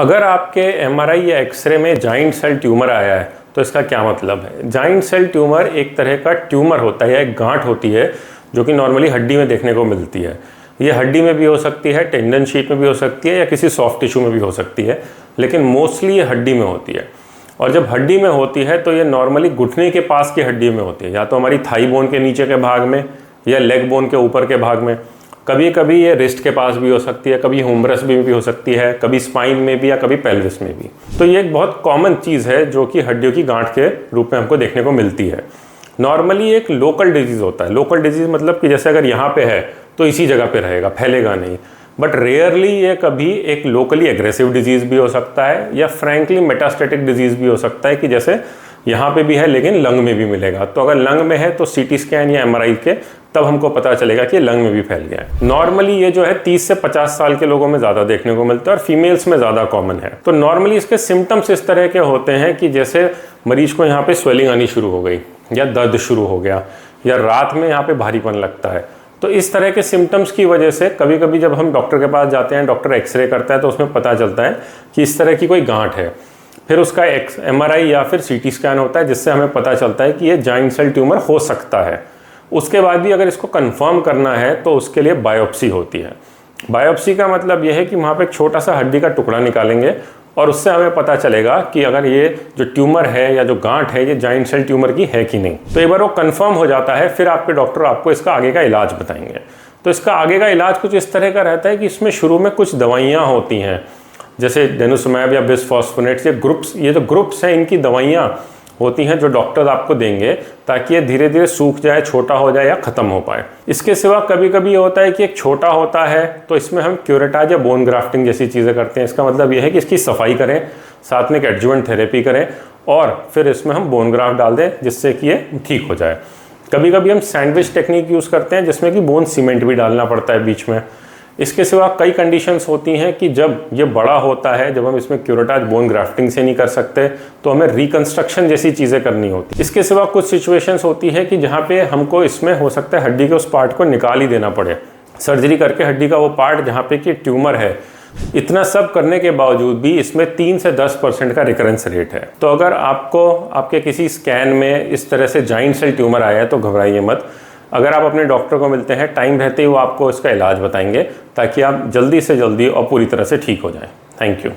अगर आपके एमआरआई या एक्सरे में जाइंट सेल ट्यूमर आया है तो इसका क्या मतलब है। जाइंट सेल ट्यूमर एक तरह का ट्यूमर होता है या एक गांठ होती है जो कि नॉर्मली हड्डी में देखने को मिलती है। ये हड्डी में भी हो सकती है, टेंडन शीट में भी हो सकती है या किसी सॉफ्ट टिश्यू में भी हो सकती है, लेकिन मोस्टली ये हड्डी में होती है। और जब हड्डी में होती है तो ये नॉर्मली घुटने के पास की हड्डी में होती है, या तो हमारी थाई बोन के नीचे के भाग में या लेग बोन के ऊपर के भाग में। कभी कभी ये रिस्ट के पास भी हो सकती है, कभी ह्यूमरस में भी हो सकती है, कभी स्पाइन में भी या कभी पेल्विस में भी। तो ये एक बहुत कॉमन चीज़ है जो कि हड्डियों की गांठ के रूप में हमको देखने को मिलती है। नॉर्मली एक लोकल डिजीज़ होता है। लोकल डिजीज़ मतलब कि जैसे अगर यहाँ पे है तो इसी जगह पे रहेगा, फैलेगा नहीं। बट रेयरली ये कभी एक लोकली एग्रेसिव डिजीज़ भी हो सकता है या फ्रैंकली मेटास्टेटिक डिजीज़ भी हो सकता है कि जैसे यहाँ पे भी है लेकिन लंग में भी मिलेगा। तो अगर लंग में है तो सीटी स्कैन या एमआरआई के तब हमको पता चलेगा कि लंग में भी फैल गया है। नॉर्मली ये जो है 30 से 50 साल के लोगों में ज़्यादा देखने को मिलता है और फीमेल्स में ज़्यादा कॉमन है। तो नॉर्मली इसके सिम्टम्स इस तरह के होते हैं कि जैसे मरीज को यहाँ पे स्वेलिंग आनी शुरू हो गई या दर्द शुरू हो गया या रात में यहाँ पे भारीपन लगता है। तो इस तरह के सिम्टम्स की वजह से कभी कभी जब हम डॉक्टर के पास जाते हैं, डॉक्टर एक्सरे करता है तो उसमें पता चलता है कि इस तरह की कोई गांठ है। फिर उसका एमआरआई या फिर सीटी स्कैन होता है जिससे हमें पता चलता है कि ये जाइंट सेल ट्यूमर हो सकता है। उसके बाद भी अगर इसको कंफर्म करना है तो उसके लिए बायोप्सी होती है। बायोप्सी का मतलब यह है कि वहाँ पे एक छोटा सा हड्डी का टुकड़ा निकालेंगे और उससे हमें पता चलेगा कि अगर ये जो ट्यूमर है या जो गांठ है ये जाइंट सेल ट्यूमर की है कि नहीं। तो एक बार वो कंफर्म हो जाता है फिर आपके डॉक्टर आपको इसका आगे का इलाज बताएंगे। तो इसका आगे का इलाज कुछ इस तरह का रहता है कि इसमें शुरू में कुछ दवाइयाँ होती हैं जैसे डेनुसुमैब या बिस्फॉस्फोनेट्स। ये जो ग्रुप्स हैं इनकी दवाइयाँ होती हैं जो डॉक्टर आपको देंगे ताकि ये धीरे धीरे सूख जाए, छोटा हो जाए या ख़त्म हो पाए। इसके सिवा कभी कभी ये होता है कि एक छोटा होता है तो इसमें हम क्यूरेटाज या बोन ग्राफ्टिंग जैसी चीज़ें करते हैं। इसका मतलब ये है कि इसकी सफाई करें, साथ में एक एडजुवेंट थेरेपी करें और फिर इसमें हम बोन ग्राफ्ट डाल दें जिससे कि ये ठीक हो जाए। कभी कभी हम सैंडविच टेक्निक यूज़ करते हैं जिसमें कि बोन सीमेंट भी डालना पड़ता है बीच में। इसके सिवा कई कंडीशंस होती हैं कि जब ये बड़ा होता है, जब हम इसमें क्यूरेटाज बोन ग्राफ्टिंग से नहीं कर सकते तो हमें रिकंस्ट्रक्शन जैसी चीज़ें करनी होती है। इसके सिवा कुछ सिचुएशंस होती है कि जहाँ पे हमको इसमें हो सकता है हड्डी के उस पार्ट को निकाल ही देना पड़े, सर्जरी करके हड्डी का वो पार्ट जहाँ पे कि ट्यूमर है। इतना सब करने के बावजूद भी इसमें 3 से 10% का रिकरेंस रेट है। तो अगर आपको आपके किसी स्कैन में इस तरह से जाइंट सेल ट्यूमर आया है तो घबराइए मत। अगर आप अपने डॉक्टर को मिलते हैं टाइम रहते ही वो आपको इसका इलाज बताएंगे ताकि आप जल्दी से जल्दी और पूरी तरह से ठीक हो जाएं। Thank you.